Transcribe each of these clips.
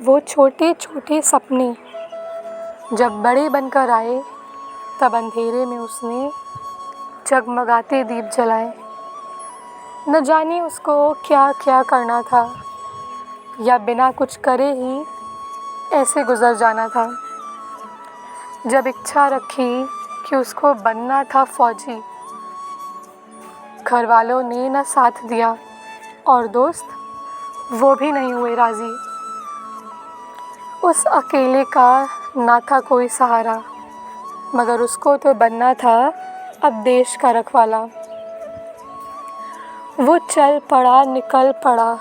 वो छोटे छोटे सपने जब बड़े बनकर आए, तब अंधेरे में उसने जगमगाते दीप जलाए। न जाने उसको क्या क्या करना था, या बिना कुछ करे ही ऐसे गुज़र जाना था। जब इच्छा रखी कि उसको बनना था फ़ौजी, घर वालों ने न साथ दिया और दोस्त वो भी नहीं हुए राज़ी। उस अकेले का ना था कोई सहारा, मगर उसको तो बनना था अब देश का रखवाला। वो चल पड़ा, निकल पड़ा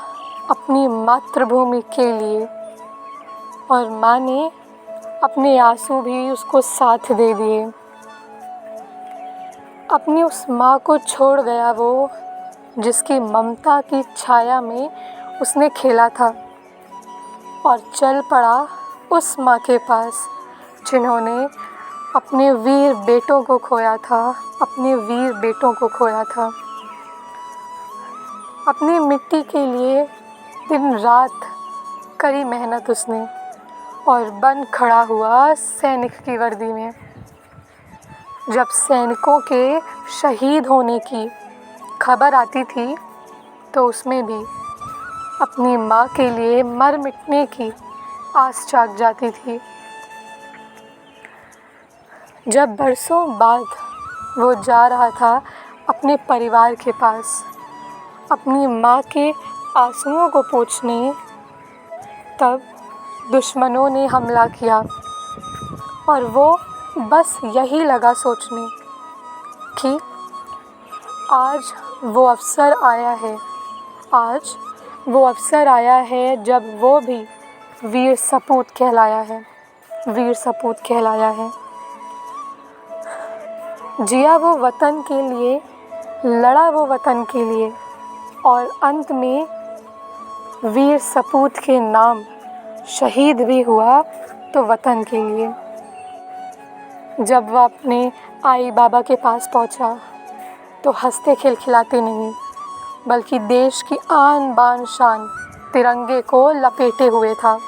अपनी मातृभूमि के लिए, और माँ ने अपने आंसू भी उसको साथ दे दिए। अपनी उस माँ को छोड़ गया वो, जिसकी ममता की छाया में उसने खेला था, और चल पड़ा उस माँ के पास जिन्होंने अपने वीर बेटों को खोया था, अपने वीर बेटों को खोया था। अपनी मिट्टी के लिए दिन रात करी मेहनत उसने, और बन खड़ा हुआ सैनिक की वर्दी में। जब सैनिकों के शहीद होने की खबर आती थी, तो उसमें भी अपनी माँ के लिए मर मिटने की आस जाग जाती थी। जब बरसों बाद वो जा रहा था अपने परिवार के पास, अपनी माँ के आंसुओं को पोंछने, तब दुश्मनों ने हमला किया, और वो बस यही लगा सोचने कि आज वो अवसर आया है, आज वो अवसर आया है जब वो भी वीर सपूत कहलाया है, वीर सपूत कहलाया है। जिया वो वतन के लिए, लड़ा वो वतन के लिए, और अंत में वीर सपूत के नाम शहीद भी हुआ तो वतन के लिए। जब वह अपने आई बाबा के पास पहुंचा, तो हंसते खिलखिलाते नहीं, बल्कि देश की आन बान शान तिरंगे को लपेटे हुए था।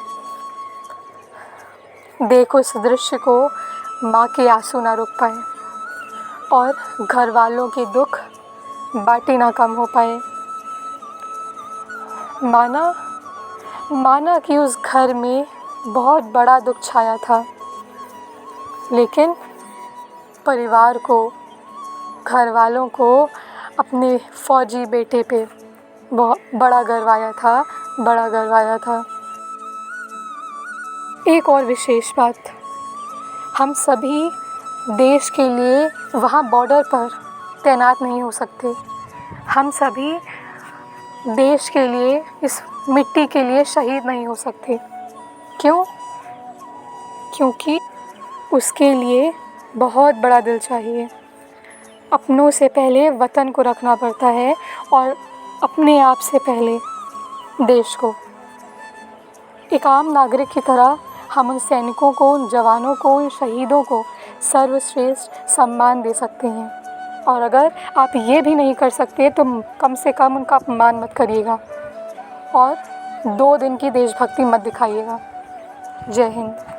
देखो इस दृश्य को, माँ के आंसू ना रुक पाए, और घर वालों के दुख बाटे ना कम हो पाए। माना कि उस घर में बहुत बड़ा दुख छाया था, लेकिन परिवार को, घर वालों को अपने फ़ौजी बेटे पे बहुत बड़ा गर्व आया था, बड़ा गर्व आया था। एक और विशेष बात, हम सभी देश के लिए वहाँ बॉर्डर पर तैनात नहीं हो सकते। हम सभी देश के लिए, इस मिट्टी के लिए शहीद नहीं हो सकते। क्यों? क्योंकि उसके लिए बहुत बड़ा दिल चाहिए। अपनों से पहले वतन को रखना पड़ता है, और अपने आप से पहले देश को। एक आम नागरिक की तरह हम उन सैनिकों को, उन जवानों को, उन शहीदों को सर्वश्रेष्ठ सम्मान दे सकते हैं। और अगर आप ये भी नहीं कर सकते, तो कम से कम उनका अपमान मत करिएगा, और 2 दिन की देशभक्ति मत दिखाइएगा। जय हिंद।